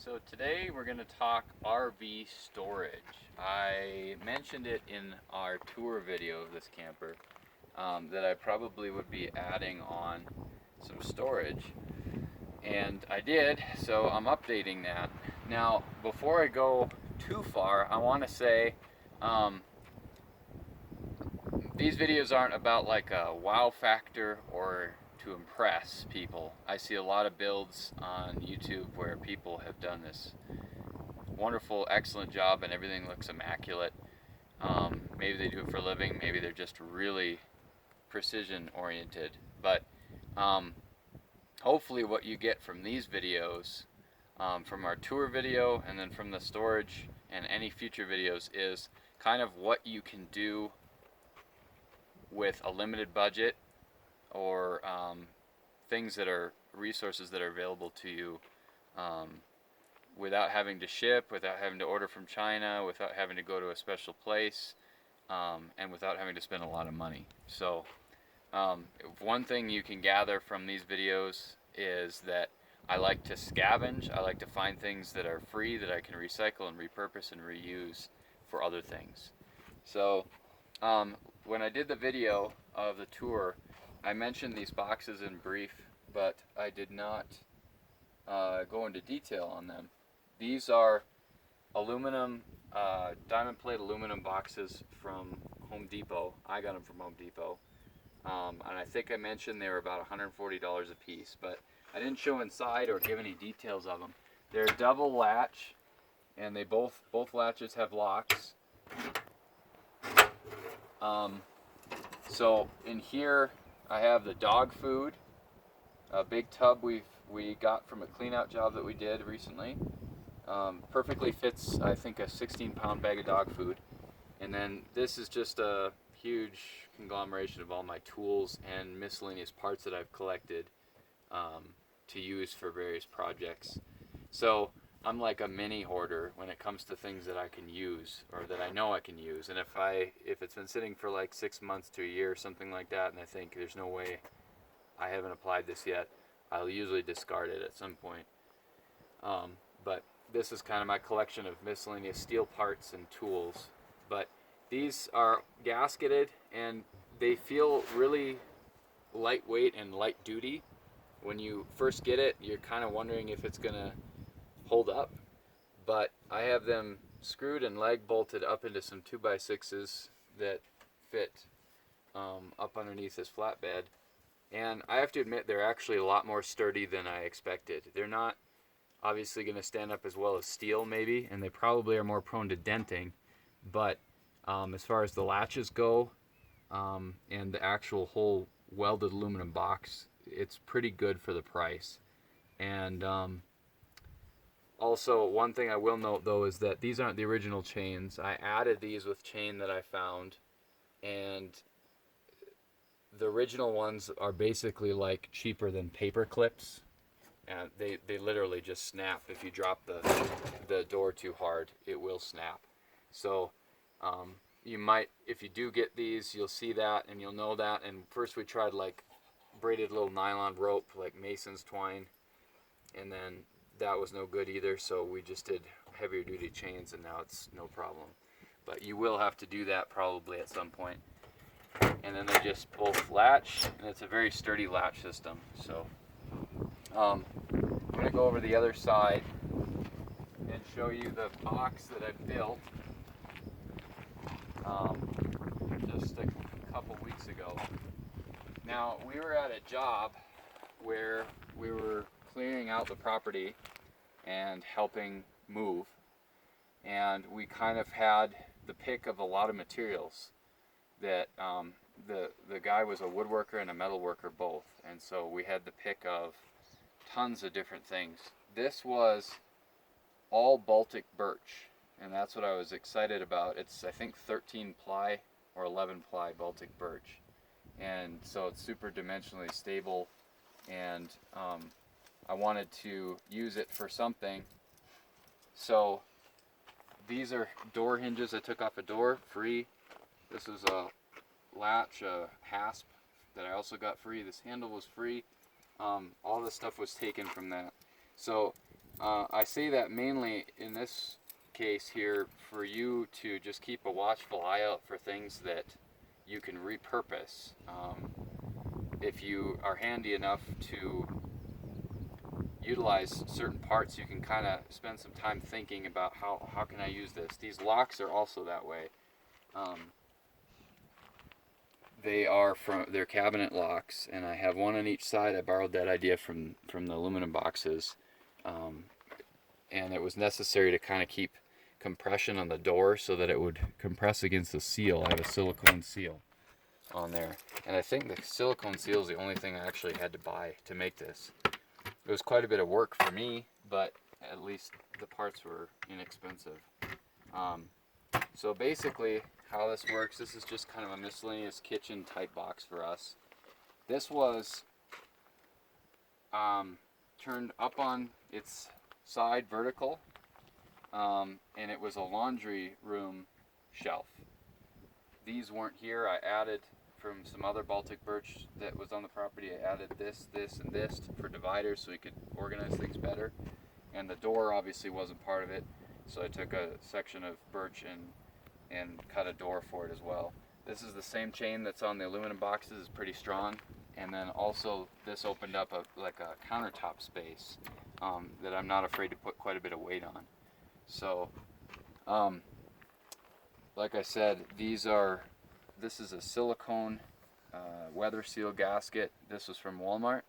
So today we're going to talk RV storage. I mentioned it in our tour video of this camper that I probably would be adding on some storage, and I did, so I'm updating that. Now, before I go too far, I want to say these videos aren't about like a wow factor or to impress people. I see a lot of builds on YouTube where people have done this wonderful, excellent job and everything looks immaculate. Maybe they do it for a living, maybe they're just really precision oriented. But hopefully what you get from these videos, from our tour video and then from the storage and any future videos, is kind of what you can do with a limited budget, or things that are resources that are available to you, without having to ship, without having to order from China, without having to go to a special place, and without having to spend a lot of money. So one thing you can gather from these videos is that I like to scavenge. I like to find things that are free that I can recycle and repurpose and reuse for other things. So when I did the video of the tour, I mentioned these boxes in brief, but I did not go into detail on them. These are aluminum, diamond plate aluminum boxes from Home Depot. I got them from Home Depot. And I think I mentioned they were about $140 a piece, but I didn't show inside or give any details of them. They're double latch, and they both latches have locks. So in here I have the dog food, a big tub we got from a clean out job that we did recently. Perfectly fits, I think, a 16-pound bag of dog food. And then this is just a huge conglomeration of all my tools and miscellaneous parts that I've collected to use for various projects. So I'm like a mini hoarder when it comes to things that I can use or that I know I can use. And if it's been sitting for like 6 months to a year or something like that, and I think there's no way, I haven't applied this yet, I'll usually discard it at some point. But this is kind of my collection of miscellaneous steel parts and tools. But these are gasketed and they feel really lightweight and light duty. When you first get it, you're kind of wondering if it's gonna hold up, but I have them screwed and leg bolted up into some 2x6s that fit up underneath this flatbed, and I have to admit they're actually a lot more sturdy than I expected. They're not obviously going to stand up as well as steel maybe, and they probably are more prone to denting, but as far as the latches go, and the actual whole welded aluminum box, it's pretty good for the price. And also, one thing I will note though is that these aren't the original chains. I added these with chain that I found, and the original ones are basically like cheaper than paper clips, and they literally just snap. If you drop the door too hard, it will snap. So you might, if you do get these, you'll see that and you'll know that. And first we tried like braided little nylon rope, like Mason's twine, and then that was no good either, so we just did heavier duty chains, and now it's no problem. But you will have to do that probably at some point. And then they just both latch, and it's a very sturdy latch system. So I'm going to go over the other side and show you the box that I built just a couple weeks ago. Now, we were at a job where we were clearing out the property and helping move, and we kind of had the pick of a lot of materials that the guy was a woodworker and a metal worker both, and so we had the pick of tons of different things. This was all Baltic birch, and that's what I was excited about. It's, I think, 13 ply or 11 ply Baltic birch, and so it's super dimensionally stable, and I wanted to use it for something. So these are door hinges I took off a door, free. This is a latch, a hasp that I also got free. This handle was free. All this stuff was taken from that. So I say that mainly in this case here for you to just keep a watchful eye out for things that you can repurpose. If you are handy enough to utilize certain parts, you can kind of spend some time thinking about how can I use this. These locks are also that way. They're cabinet locks, and I have one on each side. I borrowed that idea from the aluminum boxes, and it was necessary to kind of keep compression on the door so that it would compress against the seal. I have a silicone seal on there, and I think the silicone seal is the only thing I actually had to buy to make this. It was quite a bit of work for me, but at least the parts were inexpensive. So basically how this works, this is just kind of a miscellaneous kitchen type box for us. This was turned up on its side vertical, and it was a laundry room shelf. These weren't here. I added from some other Baltic birch that was on the property. I added this, and this for dividers so we could organize things better. And the door obviously wasn't part of it, so I took a section of birch and cut a door for it as well. This is the same chain that's on the aluminum boxes. It's pretty strong. And then also this opened up like a countertop space that I'm not afraid to put quite a bit of weight on. So like I said, this is a silicone weather seal gasket. This was from Walmart,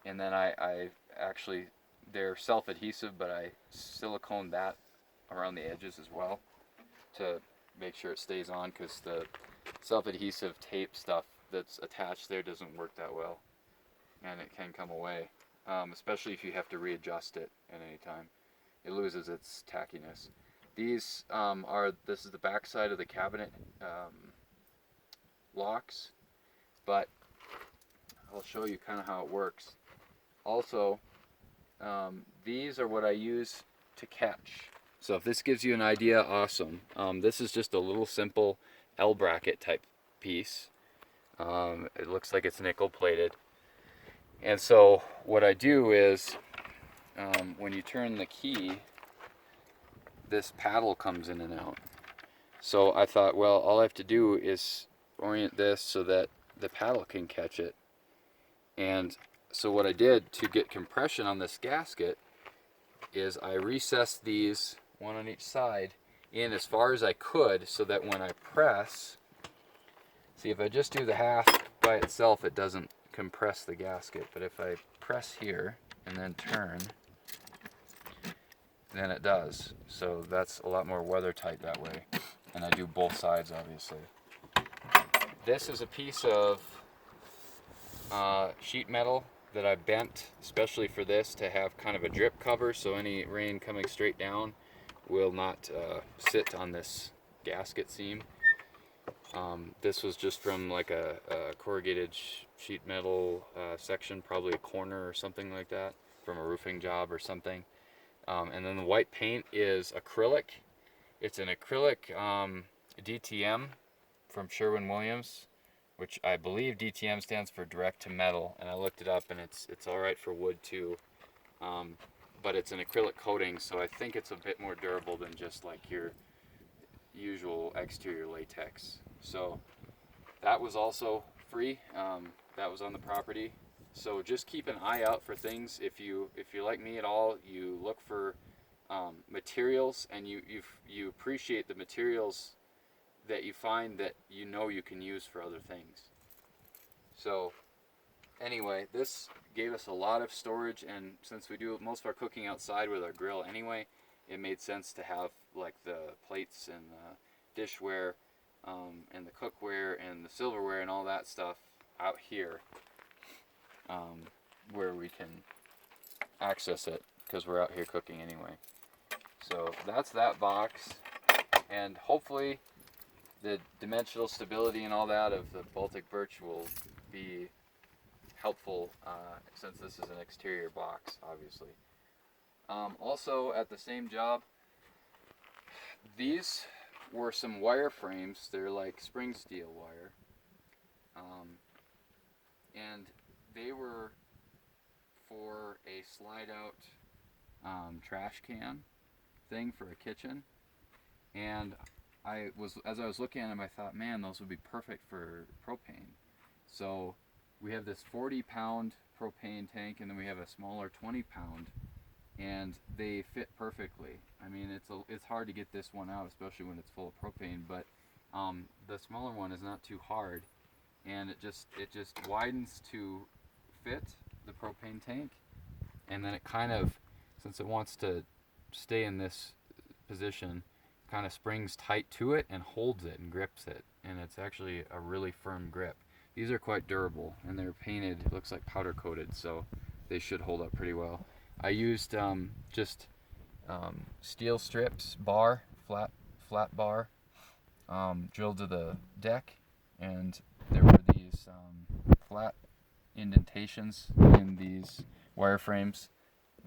and then I actually, they're self-adhesive, but I siliconed that around the edges as well to make sure it stays on, because the self-adhesive tape stuff that's attached there doesn't work that well, and it can come away, especially if you have to readjust it at any time. It loses its tackiness. These this is the back side of the cabinet locks, but I'll show you kind of how it works. Also, these are what I use to catch. So if this gives you an idea, awesome. This is just a little simple L bracket type piece. It looks like it's nickel plated. And so what I do is, when you turn the key, this paddle comes in and out. So I thought, well, all I have to do is orient this so that the paddle can catch it. And so what I did to get compression on this gasket is I recessed these, one on each side, in as far as I could, so that when I press, see, if I just do the half by itself, it doesn't compress the gasket. But if I press here and then turn, then it does. So that's a lot more weather tight that way. And I do both sides, obviously. This is a piece of sheet metal that I bent especially for this to have kind of a drip cover, so any rain coming straight down will not sit on this gasket seam. This was just from like a corrugated sheet metal section, probably a corner or something like that, from a roofing job or something. And then the white paint is acrylic. It's an acrylic DTM from Sherwin-Williams, which I believe DTM stands for direct to metal, and I looked it up, and it's all right for wood too. But it's an acrylic coating, so I think it's a bit more durable than just like your usual exterior latex. So that was also free. That was on the property. So just keep an eye out for things. If you're like me at all, you look for materials, and you appreciate the materials that you find that you know you can use for other things. So anyway, this gave us a lot of storage, and since we do most of our cooking outside with our grill anyway, it made sense to have like the plates and the dishware and the cookware and the silverware and all that stuff out here, where we can access it because we're out here cooking anyway. So that's that box, and hopefully the dimensional stability and all that of the Baltic birch will be helpful, since this is an exterior box, obviously. Also, at the same job, these were some wire frames. They're like spring steel wire, and they were for a slide out trash can thing for a kitchen, and as I was looking at them, I thought, man, those would be perfect for propane. So we have this 40-pound propane tank, and then we have a smaller 20-pound, and they fit perfectly. I mean, it's hard to get this one out, especially when it's full of propane, but the smaller one is not too hard, and it just widens to fit the propane tank, and then it kind of, since it wants to stay in this position, kind of springs tight to it and holds it and grips it, and it's actually a really firm grip. These are quite durable, and they're painted, it looks like powder coated, so they should hold up pretty well. I used just steel strips, flat bar, drilled to the deck, and there were these flat indentations in these wireframes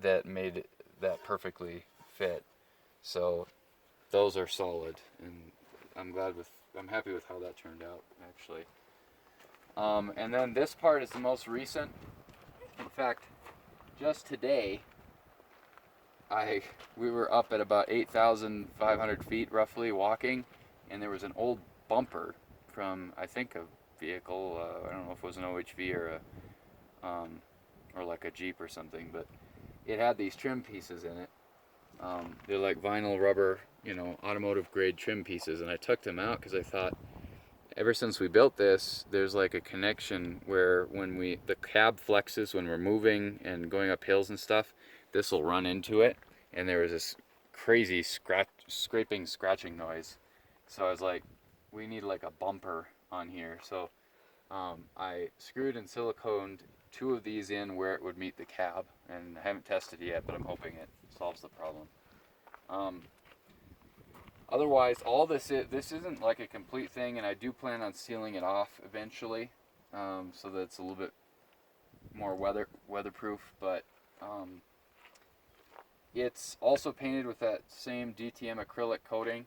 that made that perfectly fit. So those are solid, and I'm happy with how that turned out, actually. And then this part is the most recent. In fact, just today, we were up at about 8,500 feet roughly walking, and there was an old bumper from, I think, a vehicle. I don't know if it was an OHV or like a Jeep or something, but it had these trim pieces in it. They're like vinyl rubber, automotive grade trim pieces, and I took them out because I thought, ever since we built this, there's like a connection where when the cab flexes when we're moving and going up hills and stuff, this will run into it, and there was this crazy scratching noise. So I was like, we need like a bumper on here. So I screwed and siliconed 2 of these in where it would meet the cab, and I haven't tested it yet, but I'm hoping it solves the problem. Otherwise, all this isn't like a complete thing, and I do plan on sealing it off eventually, so that it's a little bit more weatherproof. But it's also painted with that same DTM acrylic coating,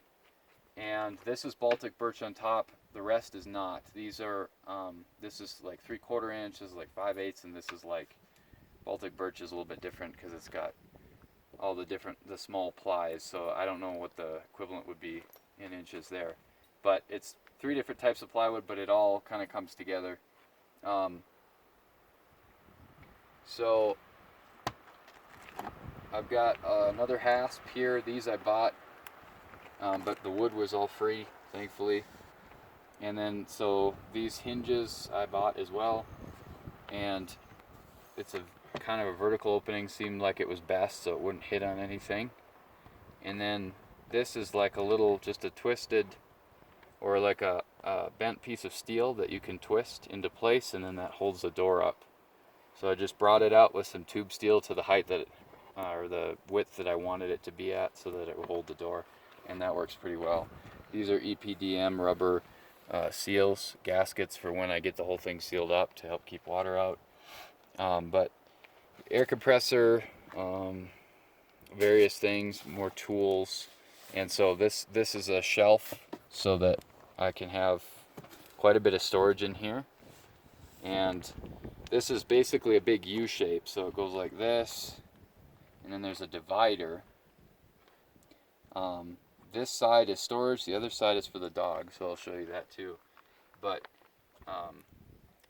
and this is Baltic birch on top. The rest is not. These are this is like 3/4 inch, this is like 5/8, and this is like Baltic birch is a little bit different because it's got all the small plies, so I don't know what the equivalent would be in inches there, but it's 3 different types of plywood, but it all kind of comes together. So I've got another hasp here. These I bought, but the wood was all free, thankfully. And then so these hinges I bought as well, and it's a kind of a vertical opening, seemed like it was best so it wouldn't hit on anything. And then this is like just a twisted, or like a bent piece of steel that you can twist into place, and then that holds the door up. So I just brought it out with some tube steel to the height that or the width that I wanted it to be at, so that it would hold the door, and that works pretty well. These are EPDM rubber seals, gaskets for when I get the whole thing sealed up to help keep water out. But air compressor, various things, more tools, and so this is a shelf so that I can have quite a bit of storage in here. And this is basically a big U shape, so it goes like this, and then there's a divider. This side is storage, the other side is for the dog, so I'll show you that too. But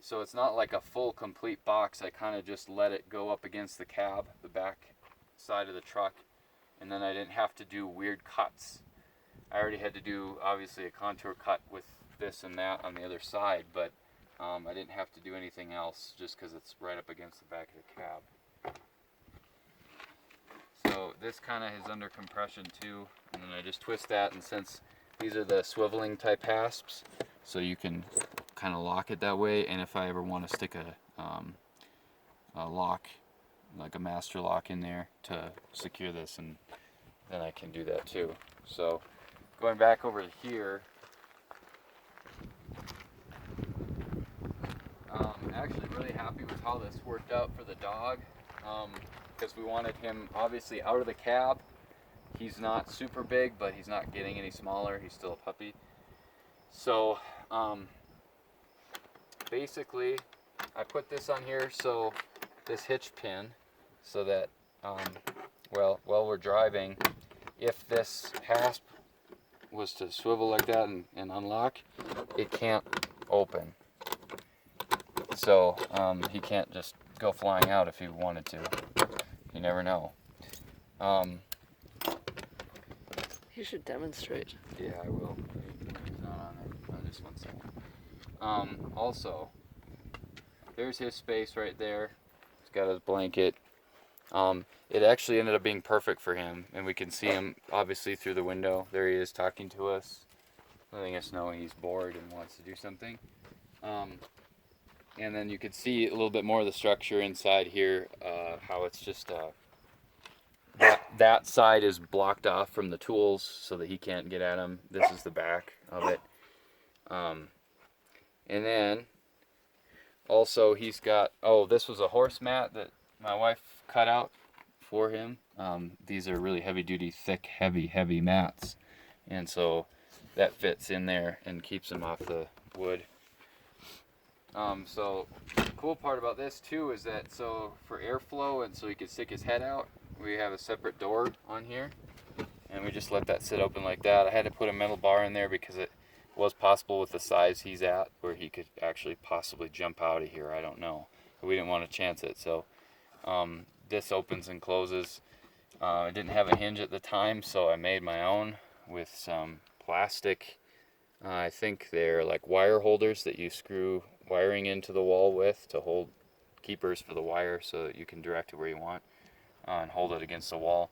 so it's not like a full complete box. I kind of just let it go up against the cab, the back side of the truck, and then I didn't have to do weird cuts. I already had to do obviously a contour cut with this and that on the other side, but I didn't have to do anything else just because it's right up against the back of the cab. So this kind of is under compression too, and then I just twist that, and since these are the swiveling type hasps, so you can kind of lock it that way, and if I ever want to stick a lock, like a master lock in there to secure this, and then I can do that too. So going back over to here, actually really happy with how this worked out for the dog, because we wanted him obviously out of the cab. He's not super big, but he's not getting any smaller. He's still a puppy. So basically I put this on here, so this hitch pin, so that well, while we're driving, if this hasp was to swivel like that and unlock, it can't open. So he can't just go flying out if he wanted to. You never know. You should demonstrate. Yeah, I will. It's not on there. Oh, just 1 second. Also, there's his space right there. He's got his blanket. It actually ended up being perfect for him, and we can see him obviously through the window. There he is talking to us, letting us know he's bored and wants to do something. And then you could see a little bit more of the structure inside here, how it's just that side is blocked off from the tools so that he can't get at them. This is the back of it. And then also he's got, this was a horse mat that my wife cut out for him. These are really heavy duty, thick, heavy mats. And so that fits in there and keeps him off the wood. So the cool part about this too is that so for airflow and so he could stick his head out, we have a separate door on here, and we just let that sit open like that. I had to put a metal bar in there because it was possible with the size he's at where he could actually possibly jump out of here. I don't know. But we didn't want to chance it. So this opens and closes. I didn't have a hinge at the time, so I made my own with some plastic. I think they're like wire holders that you screw wiring into the wall with to hold keepers for the wire so that you can direct it where you want. And hold it against the wall,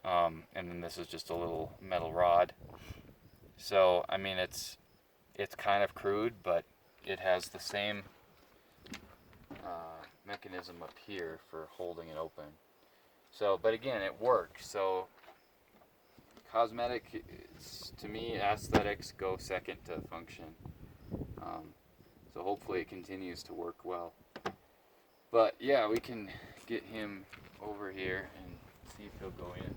and then this is just a little metal rod. So I mean it's kind of crude, but it has the same mechanism up here for holding it open. So, but again, it works. So cosmetic, to me, aesthetics go second to function. So hopefully it continues to work well. But yeah, we can get him over here and see if he'll go in.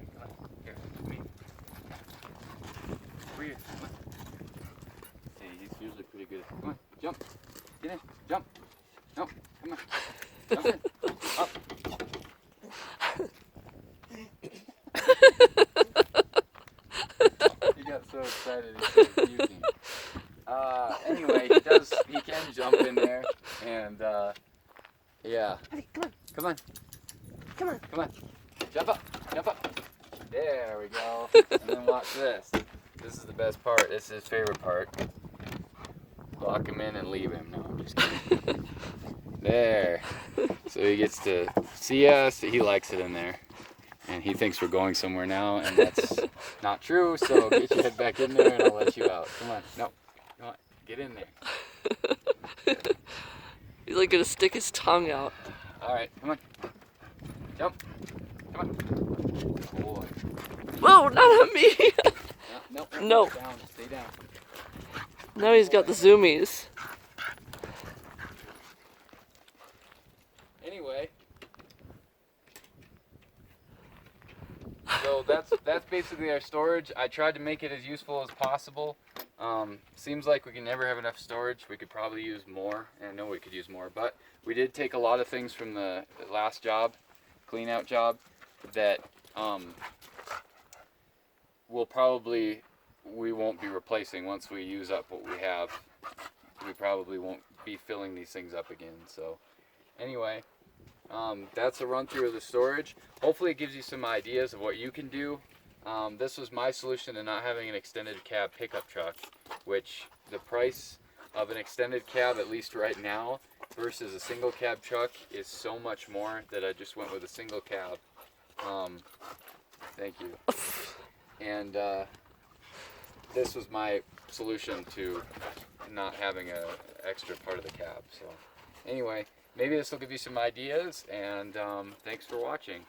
Come on, here, me. Over here, come on. See, he's usually pretty good. Come on, jump, get in, jump, jump, come on, jump in, up. He got so excited he started puking. Anyway, he can jump in there, and yeah. Hey, come on. Come on. Come on. Come on. Jump up. Jump up. There we go. And then watch this. This is the best part. This is his favorite part. Lock him in and leave him. No, I'm just kidding. There. So he gets to see us. He likes it in there. And he thinks we're going somewhere now, and that's not true. So get your head back in there, and I'll let you out. Come on. No. Come on. Get in there. He's like gonna stick his tongue out. All right. Come on. Jump. Come on. Good boy. Whoa, not on me. No. No. Down. Stay down. Now he's got the zoomies. Anyway. So that's basically our storage. I tried to make it as useful as possible. Seems like we can never have enough storage. We could probably use more. I know we could use more, but we did take a lot of things from the last job, clean out job, that we won't be replacing once we use up what we have. We probably won't be filling these things up again. So anyway, that's a run through of the storage. Hopefully it gives you some ideas of what you can do. This was my solution to not having an extended cab pickup truck, which the price of an extended cab, at least right now, versus a single cab truck is so much more that I just went with a single cab. Thank you. And this was my solution to not having an extra part of the cab. So anyway, maybe this will give you some ideas, and thanks for watching.